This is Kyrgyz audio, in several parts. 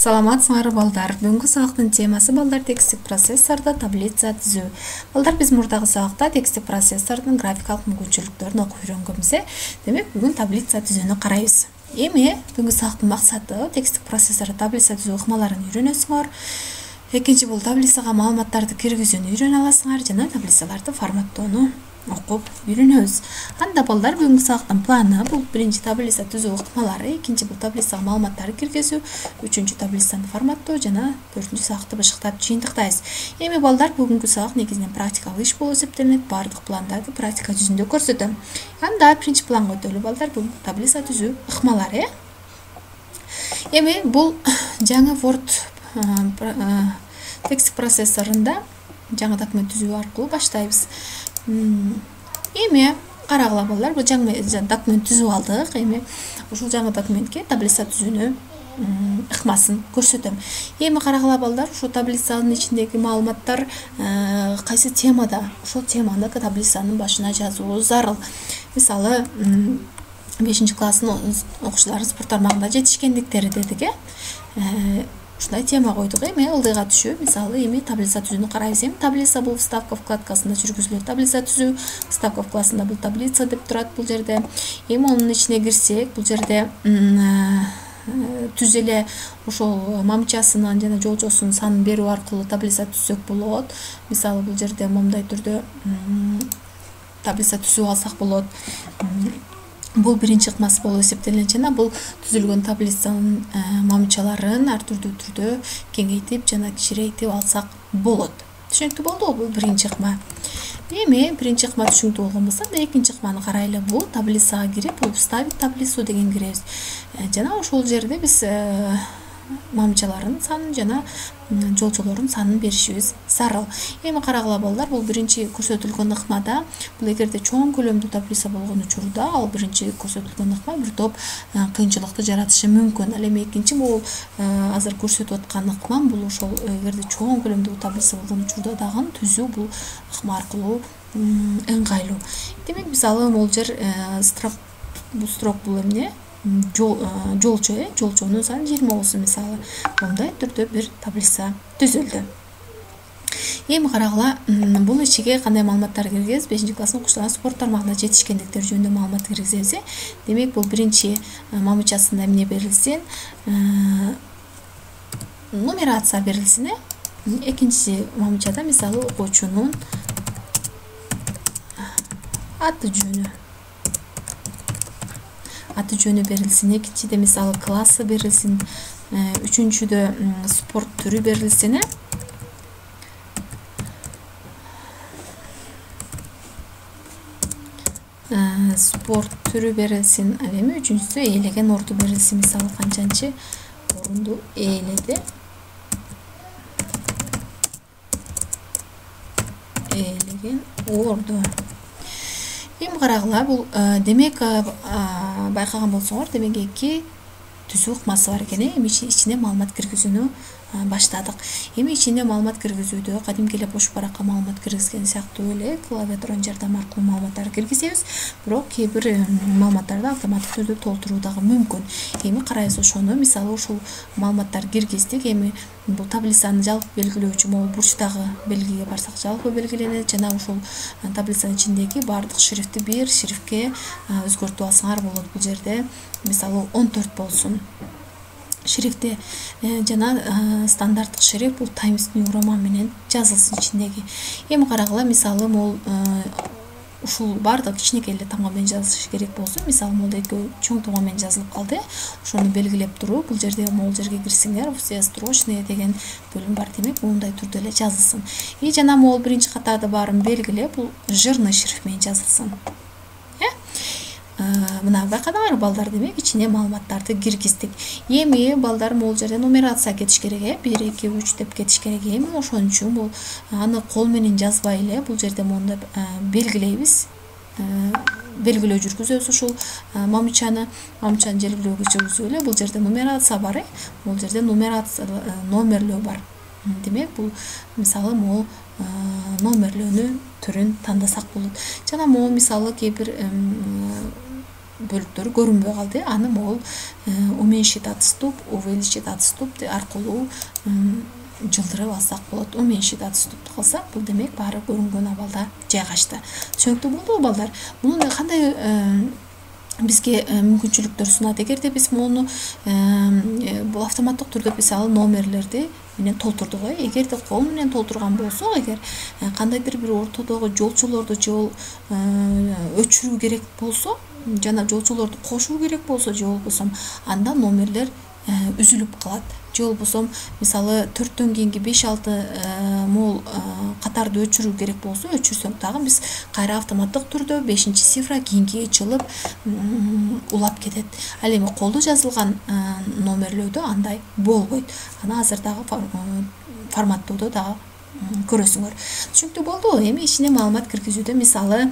Саламатсыңар балдар. Бүгүнкү сабактын темасы балдар тексттик процессордо таблица түзүү. Балдар биз мурдагы сабакта тексттик процессордун графикалык мүмкүнчүлүктөрүн окуп үйрөнгөнбүз. Демек бүгүн таблица түзүүнү карайбыз. Эми бүгүнкү сабактын максаты тексттик процессордо таблица түзүү ыкмаларын үйрөнөсүңөр. Экинчи бул таблицага маалыматтарды киргизүүнү үйрөнө аласыңар жана таблицаларды форматтоону окуп үйрөнөбүз. Анда балдар бүгүнкү сабактын планы бул биринчи таблица түзүү ыкмалары, экинчи бул таблицага маалыматтарды киргизүү, үчүнчү таблицаны форматтоо жана төртүнчү сабакты бышыктап жыйынтыктайбыз. Эми балдар бүгүнкү сабак негизинен практикалык иш болуп эсептелет. Бардык пландарды практика жүзүндө көрсөтөм. Анда биринчи планга өтөлү балдар, бул таблица түзүү ыкмалары. Эми бул жаңы Word текст процессорунда жаңы документ түзүү аркылуу баштайбыз. Эми карагыла балдар, бул жаңы документ түзүп алдык. Эми ушул жаңы документке таблица түзүүнү ыкмасын көрсөтөм. Эми карагыла балдар, ушул таблицанын ичиндеги маалыматтар кайсы темада, ошол теманы таблицанын башына жазуу зарыл. Мисалы 5-класстын окуучулары спорт тармагында жетишкендиктери дедик, ушундай тема койдук. Эми ылдыйга түшүп, мисалы эми таблица түзүүнү карайбыз. Эми таблица бул вставка вкладкасында жүргүзүлөт. Таблица түзүү вставка вкладкасында бул таблица деп турат бул жерде. Эми анын ичине кирсек, бул жерде түз эле ошол мамчасынын жана жолчосунун санын берүү аркылуу таблица түзсөк болот. Мисалы бул жерде момундай түрдө таблица түзүп алсак болот. Бул биринчи ыкмасы болуп эсептелет жана бул түзүлгөн таблицанын мамчаларын ар түрдүү түрдө кеңейтип жана кичирейтип алсак болот. Түшүнүктүү болдубу? Бул биринчи ыкма. Эми биринчи ыкма түшүнүктүү болгон болсо, экинчи ыкманы карайлы. Бул таблицага кирип, бул вставить таблицу деген киребиз. Жана ошол жерде биз мамчалардын санын жана жолчолордун санын беришибиз зарыл. Эми карагыла балдар, бул биринчи көрсөтүлгөн ыкмада, бул эгерде чоң көлөмдүү таблица болгон учурда, ал биринчи көрсөтүлгөн ыкма бир топ кыйынчылыкты жаратышы мүмкүн. Ал эми экинчи бул азыр көрсөтүп аткан ыкмам бул ошол эгерде чоң көлөмдүү таблица болгон учурда дагы түзүү бул ыкма аркылуу ыңгайлуу. Демек мисалы могул жер строк бул эмне? Жолчонун саны 20 болсун мисалы. Мындай түрдө бир таблица түзүлдү. Эми карагыла, бул ичиге кандай маалыматтар киргизебиз? 5-класстын окуучулары спорт тармагында жетишкендиктер жөнүндө маалымат киргизебиз. Демек бул биринчи мамчасында эмне берилсин? Нумерация берилсин. Экинчи мамчада мисалы окуучунун аты жөнү берилсин, экинчиде мисалы классы берилсин, үчүнчүдө спорт түрү берилсин. Спорт түрү берилсин, ал эми үчүнчүсү ээлеген орду берилсин, мисалы канчанчы орунду ээледи. Ээлеген орду. Эми карагыла, бул демек байкаган болсоңор, демек эки түзүү ыкмасы бар экен. Эми ичине маалымат киргизүүнү баштадык. Эми ичине маалымат киргизүүдө кадимки эле бош баракка маалымат киргизген сыяктуу эле клавиатуранын жардамы аркылуу маалыматтарды киргизебиз. Бирок кээ бир маалыматтарды автоматтык түрдө толтуруу дагы мүмкүн. Эми карайбыз ошону. Мисалы ушул маалыматтарды киргиздик. Эми бул таблицаны жалпы белгилөөчү могул бурчтагы белгиге барсак жалпы белгиленет жана ушул таблицанын ичиндеги бардык шрифти бир шрифтке өзгөртүп алсаңар болот. Бул жерде мисалы 14 болсун шрифти жана стандарттык шрифт бул Times New Roman менен жазылсын ичиндеги. Эми карагыла, мисалы могул ушул бардык кичинекей эле тамга менен жазылышы керек болсо, мисалы могул экөө чоң тамга менен жазылып калды. Ошону белгилеп туруп, бул жерде могул жерге кирсеңер, все строчные деген бөлүм бар. Демек, мындай түрдө эле жазылсын. Жана могул биринчи катарды баарын белгилеп, бул жирный шрифт менен жазылсын. Мына байкадыңар балдар, демек ичине маалыматтарды киргиздик. Эми балдар могул жерде нумерация кетиш керек, 1, 2, 3 деп кетиш керек. Эми ошон үчүн бул аны кол менен жазбай эле бул жерде монда белгилейбиз. Белгилөө жүргүзөбүз ушул мамчаны белгилөөгө жүргүзүп эле бул жерде нумерация бар. Бул жерде номерлөө бар. Демек, бул мисалы могул номерлөөнү түрүн тандасак болот. Жана могул мисалы кээ бир бөлүктөрү көрүнбөй калды. Аны могул уменьшить отступ, увеличить отступ аркылуу жылдырып алсак болот. Уменьшить отступты кылсак, бул демек баары көрүнгөн абалда жайгашты. Түшүнүктүү болдубу балдар? Муну кандай бизге мүмкүнчүлүктөр сунат? Эгерде биз муну бул автоматтык түрдө мисалы номерлерди менен толтурдук. Эгерде кол менен толтурган болсок, эгер кандайдыр бир ортодогу жолчулорду же өчүрүү керек болсо, жана жолчулорду кошуу керек болсо, же болбосо анда номерлер үзүлүп калат. Же болбосо мисалы 4төн кийинки 5-6 мол катарды өчүрүү керек болсо, өчүрсөк дагы биз кайра автоматтык түрдө 5-цифра кийинкиге чылып улап кетет. Ал эми колдо жазылган номерлөөдө андай болбойт. Аны азырдагы форматтоодо дагы көрөсүңөр. Түшүнүктүү болдубу? Эми ичине маалымат киргизүүдө мисалы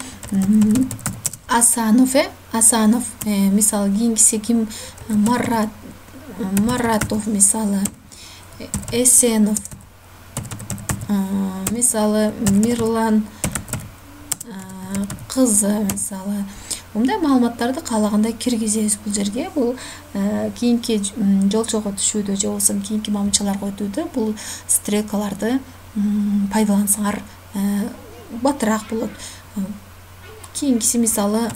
Асанов, мисалы кийинкиси ким? Маратов, мисалы Эсенов, мисалы Мирлан кызы, мисалы мындай маалыматтарды каалагандай киргизебиз бул жерге. Бул кийинки жолчого түшүүдө же болбосо кийинки мамчаларга өтүүдө бул стрелкаларды пайдалансаңар батыраак болот. Кийинкиси мисалы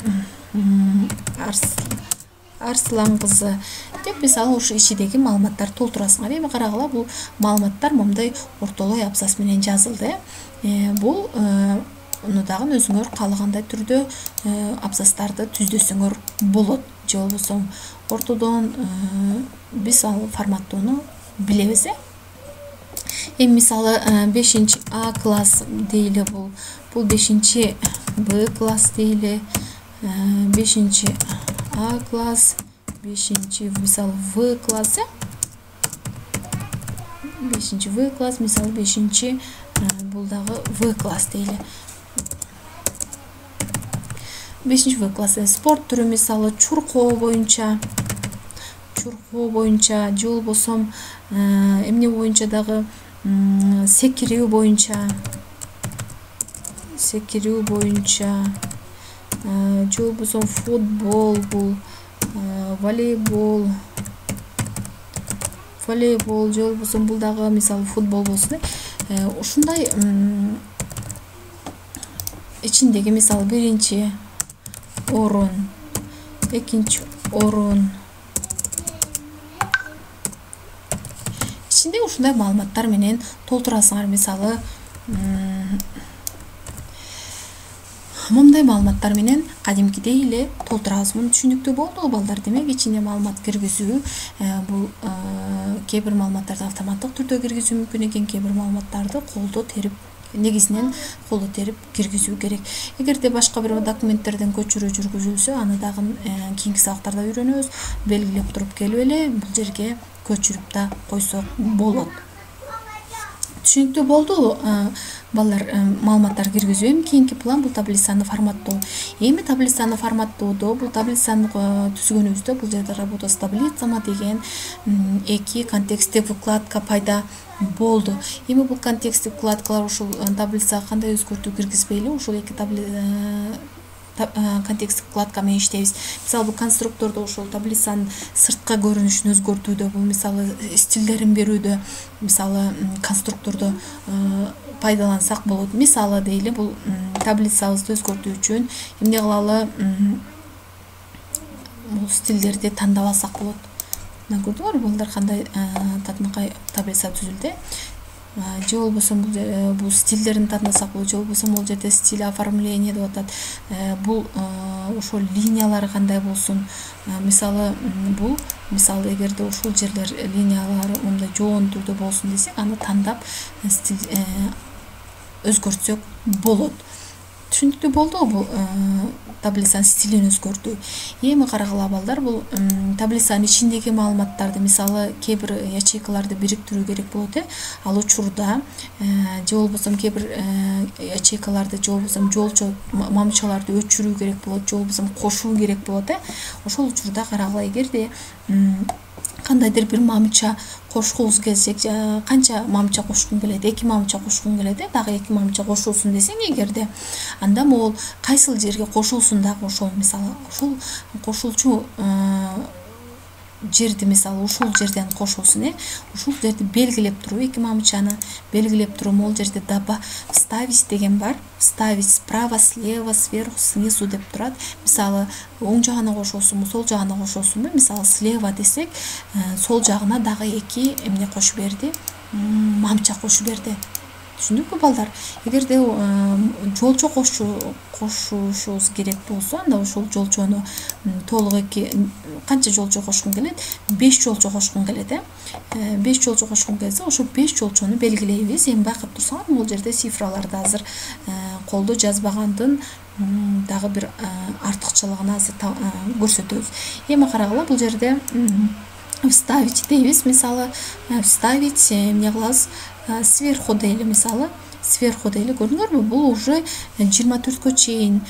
Арслан кызы деп мисалы ушу ичидеги маалыматтарды толтурасыңар. Эми карагыла, бул маалыматтар момундай ортолой абзац менен жазылды. Бул дагы өзүңөр каалагандай түрдө абзацтарды түздөсөңөр болот. Же болбосо ортодон биз ал форматтоону билебиз. Эми мисалы 5-А класс дейли, бул 5-Б класс дейли, 5-А класс, 5 мисалы В классы, 5-В класс, мисалы 5 бул дагы В класс дейли. 5-В класс спорт түрү мисалы чуркоо боюнча, же болбосо эмне боюнча дагы секирүү боюнча, же болбосо футбол, бул волейбол, же болбосо бул дагы мисалы футбол болсун. Ушундай ичиндеги мисалы 1 орун, 2 орун, ичинде ушундай маалыматтар менен толтурасыңар. Мисалы мындай маалыматтар менен кадимкидей эле толтурабыз. Муну түшүнүктүү болдубу балдар? Демек ичине маалымат киргизүү, бул кээ бир маалыматтарды автоматтык түрдө киргизүү мүмкүн экен, кээ бир маалыматтарды колдо терип, негизинен колдо терип киргизүү керек. Эгерде башка бир документтерден көчүрүү жүргүзүлсө, аны дагы кийинки сабактарда үйрөнөбүз. Белгилеп туруп келип эле бул жерге көчүрүп да койсок болот. Түшүнүктүү болду балдар? Маалыматтар киргизүү. Эми кийинки план бул таблицаны форматтоо. Эми таблицаны форматтоодо, бул таблицаны түзгөнүбүздө бул жерде работа с таблицами деген 2 контексттик вкладка пайда болду. Эми бул контексттик вкладкалар ушул таблицага кандай өзгөртүү киргизбейли, ушул 2 контексттик вкладка менен иштейбиз. Мисалы бул конструктордо ушул таблицанын сырткы көрүнүшүн өзгөртүүдө, бул мисалы стилдерин берүүдө, мисалы конструктордо пайдалансак болот. Мисалы дейли, бул таблицабызды өзгөртүү үчүн эмне кылалы? Бул стилдерди тандап алсак болот. Көрдүңөрбү балдар, кандай татынакай таблица түзүлдү? Же болбосо бул стилдерин тандасак болот. Же болбосо бул жерде стиль оформление деп атат. Бул ошол линиялары кандай болсун? Мисалы бул, мисалы эгерде ушул жерлер линиялары мындай жоон түрдө болсун десек, аны тандап стиль өзгөртсөк болот. Түшүнүктүү болдубу бул таблицанын стилин өзгөртүү? Эми карагыла балдар, бул таблицанын ичиндеги маалыматтарды, мисалы кээ бир ячейкаларды бириктирүү керек болот. Ал учурда же болбосо кээ бир ячейкаларды, же болбосо жолчо мамчаларды өчүрүү керек болот, же болбосо кошуу керек болот. Ошол учурда карагыла, эгерде кандайдыр бир мамыча кошкубуз келсек, канча мамыча кошкуң келет, 2 мамыча кошкуң келет, дагы 2 мамыча кошулсун десең эгерде, анда могул кайсыл жерге кошулсун дагы ошол мисалы ушул кошулчу жерди мисалы ушул жерден кошулсун, ушул жерди белгилеп туруп, 2 мамычаны белгилеп туруп, могул жерде даба ставить деген бар. Ставить справа, слева, сверху, снизу деп турат. Мисалы оң жагына кошулсунбу, сол жагына кошулсунбу? Мисалы слева десек, сол жагына дагы 2 эмне кошуп берди, мамча кошуп берди. Түшүндүкпү балдар? Эгерде жолчо кошушубуз керек болсо, анда ошол жолчону толук 2 канча жолчо кошкуң келет? 5 жолчо кошкуң келет, 5 жолчо кошкуң келсе, ошол 5 жолчону белгилейбиз. Эми байкап турсаңар, бул жерде цифраларды азыр колдо жазбагандын дагы бир артыкчылыгын азыр көрсөтөбүз. Эми карагыла, бул жерде вставить дейбиз. Мисалы вставить эмне кылабыз? Сверху дейли, мисалы сверху дейли, көрдүңөрбү? Бул уже 24кө чейин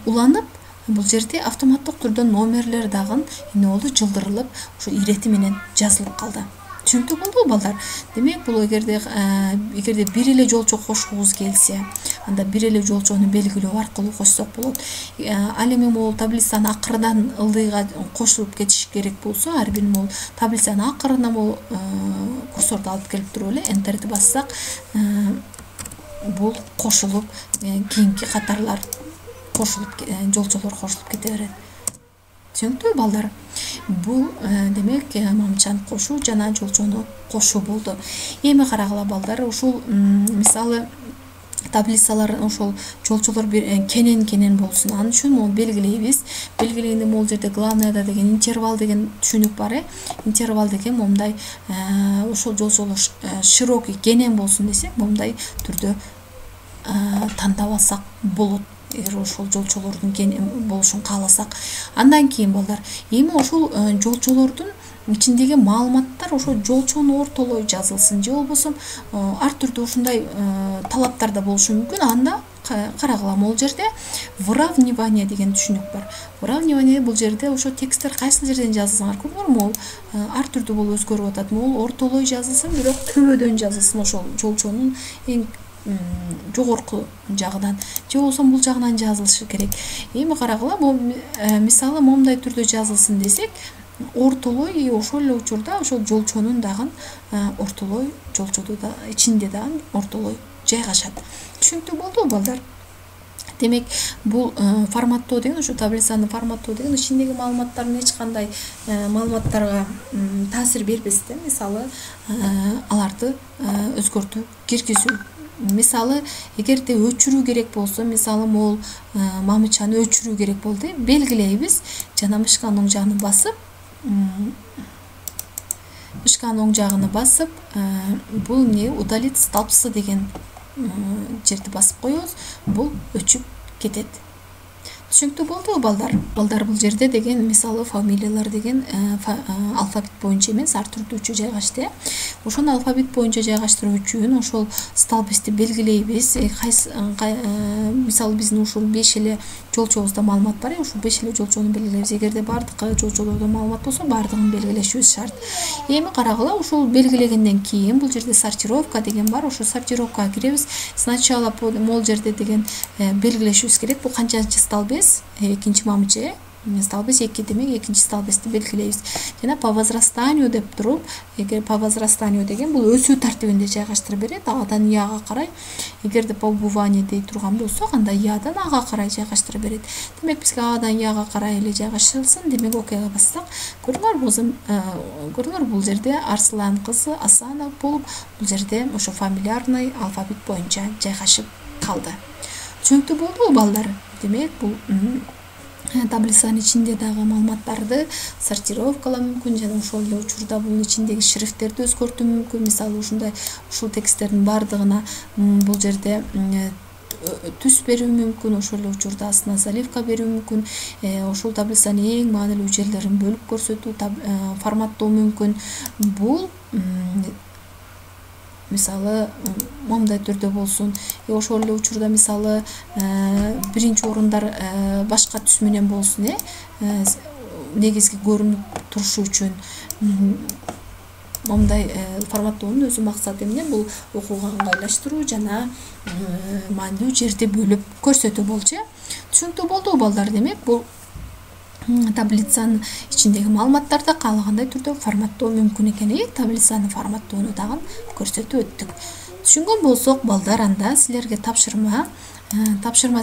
уланып, бул жерде автоматтык түрдө номерлер дагы эмне болду? Жылдырылып, ушу ирети менен жазылып калды. Түшүнүктүү болдубу балдар? Демек, бул эгерде бир эле жолчо кошкубуз келсе, анда бир эле жолчону белгилөө аркылуу кошсок болот. Ал эми могул таблицанын акырынан ылдыйга кошулуп кетиш керек болсо, ар бир могул таблицанын акырына могул курсорду алып келип туруп эле энтерди бассак, бул кошулуп, кийинки катарлар кошулуп, жолчолор кошулуп кете берет. Түшүнүктүү балдар? Бул демек мамчаны кошуу жана жолчону кошуу болду. Эми карагыла балдар, ушул мисалы таблицалар ошол жолчолор кенен болсун. Аны үчүн могу белгилейбиз. Белгилегенде могул жерде главныйда деген интервал деген түшүнүк бар. Интервал деген момундай ошол жолчолор широкий кенен болсун десек, момундай түрдө тандап алсак болот. Эгер ошол жолчолордун кенен болушун кааласак, андан кийин балдар, эми ошол жолчолордун ичиндеги маалыматтар ошол жолчону ортолой жазылсын, же болбосо ар түрдүү ушундай талаптар да болушу мүмкүн. Анда карагыла, могул жерде выравнивание деген түшүнүк бар. Выравнивание бул жерде ошо тексттер кайсыл жерден жазылсаңар, көрдүңөрбү? Могул ар түрдүү болуп өзгөрүп атат. Могул ортолой жазылсын, бирок төбөдөн жазылсын, ошол жолчонун эң жогорку жагынан, же болбосо бул жагынан жазылышы керек. Эми карагыла, бул мисалы момундай түрдө жазылсын десек, ортолой ошол эле учурда ошол жолчонун дагы ортолой, жолчодо да ичинде дагы ортолой жайгашат. Түшүнүктүү болдубу балдар? Демек, бул форматтоо деген, ушу таблицаны форматтоо деген ичиндеги маалыматтардын эч кандай маалыматтарга таасир бербестен, мисалы аларды өзгөртүү, киргизүү. Мисалы, эгерде өчүрүү керек болсо, мисалы могул мамычаны өчүрүү керек болду, белгилейбиз. Жана мышканын оң жагын басып, бул не удалить столбцы деген жерди басып коебуз. Бул өчүп кетет. Түшүнүктүү болдубу балдар? Балдар, бул жерде деген мисалы фамилиялар деген алфавит боюнча эмес, ар түрдүүчө жайгашты. Ошону алфавит боюнча жайгаштыруу үчүн ошол столбцты белгилейбиз. Мисалы биздин ушул 5 эле жолчобузда маалымат бар, ушул 5 эле жолчону белгилейбиз. Эгерде бардык жолчолордо маалымат болсо, бардыгын белгилешибиз шарт. Эми карагыла, ушул белгилегенден кийин бул жерде сортировка деген бар. Ошол сортировкага киребиз. Сначала могул жерде деген белгилешибиз керек. Бул канчанчы столбец? Экинчи мамыча, столбец 2 демек, экинчи столбцты белгилейбиз. Жана по возрастанию деп туруп, эгер по возрастанию деген бул өсүү тартибинде жайгаштырып берет, Адан Яга карай. Эгерде по убыванию дей турган болсок, анда Ядан Ага карай жайгаштырып берет. Демек, бизге Адан Яга карай эле жайгаштырылсын. Демек, окейга бассак, көрдүңөр, бул жерде Арслан кызы Асанов болуп, бул жерде ошо фамилиарный алфавит боюнча жайгашып калды. Түшүнүктүү болдубу балдар? Демек, бул таблицанын ичинде дагы маалыматтарды сортировкалоо мүмкүн, жана ошол эле учурда бул ичиндеги шрифттерди өзгөртүү мүмкүн. Мисалы, ушул тексттердин бардыгына бул жерде түс берүү мүмкүн, ошол эле учурда астына заливка берүү мүмкүн. Ошол таблицанын эң маанилүү жерлерин бөлүп көрсөтүү, форматтоо мүмкүн. Бул мисалы момундай түрдө болсун. Ошол эле учурда мисалы биринчи орундар башка түс менен болсун, негизги көрүнүп турушу үчүн мындай форматтоонун өзү максаты эмне? Бул окууга ыңгайлаштыруу жана маанилүү жерди бөлүп көрсөтүү болчу. Түшүнүктүү болдубу балдар? Демек бул таблицанын ичиндеги маалыматтарды каалагандай түрдө форматтоо мүмкүн экени, таблицаны форматтоону дагы көрсөтүп өттүк. Түшүнгөн болсок балдар, анда силерге тапшырма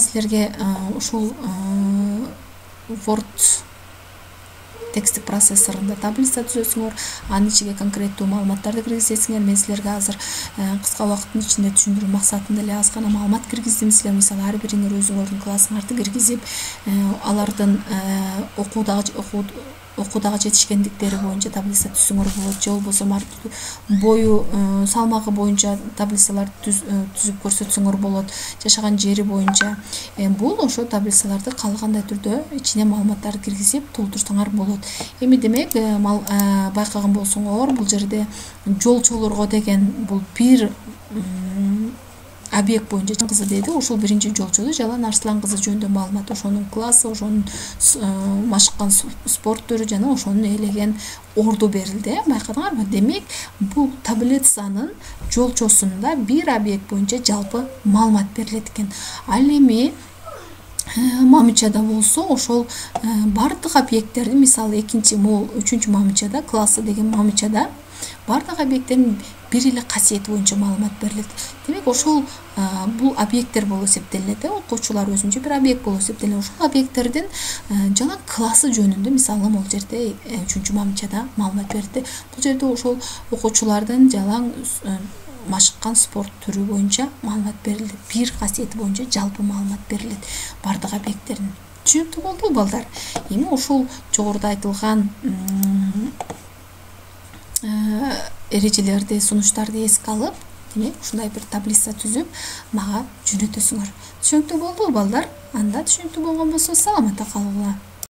силерге ушул Word текстик процессорунда таблица түзөсүңөр, анын ичине конкреттүү маалыматтарды киргизесиңер. Мен силерге азыр кыска убакыттын ичинде түшүндүрүү максатында эле аз гана маалымат киргиздим. Силер мисалы ар бириңер өзүңөрдүн классыңарды киргизип, алардын окуудагы жетишкендиктери боюнча таблица түзсөңөр болот, же болбосо бою, салмагы боюнча таблицаларды түзүп көрсөтсөңөр болот, жашаган жери боюнча. Бул ошо таблицаларды каалагандай түрдө ичине маалыматтарды киргизип толтурсаңар болот. Эми демек байкаган болсоңор, бул жерде жолчолорго деген бул бир объект боюнча кызы деди. Ушул биринчи жолчосу Жалан Арслан кызы жөнүндө маалымат, ошонун классы, ошонун машыккан спорт түрү жана ошонун ээлеген орду берилди. Байкадыңарбы? Демек, бул таблицанын жолчосунда бир объект боюнча жалпы маалымат берилет экен. Ал эми мамычада болсо, ошол бардык объекттерди, мисалы үчүнчү мамычада, классы деген мамычада бардык объекттердин бир эле касиети боюнча маалымат берилет. Демек, ошол бул объекттер болуп эсептелинет. Окуучулар өзүнчө бир объект болуп эсептелинет. Ошол объекттердин жана классы жөнүндө, мисалы, бул жерде үчүнчү мамычада маалымат берди. Бул жерде ошол окуучулардын жалаң машыккан спорт түрү боюнча маалымат берилди. Бир касиети боюнча жалпы маалымат берилет бардык объекттердин. Түшүнүктүү болдубу балдар? Эми ушул жогоруда айтылган эрежелерди, сунуштарды эске алып, демек ушундай бир таблица түзүп мага жөнөтөсүңөр. Түшүнүктүү болдубу балдар? Анда түшүнүктүү болгон болсо саламатта калгыла.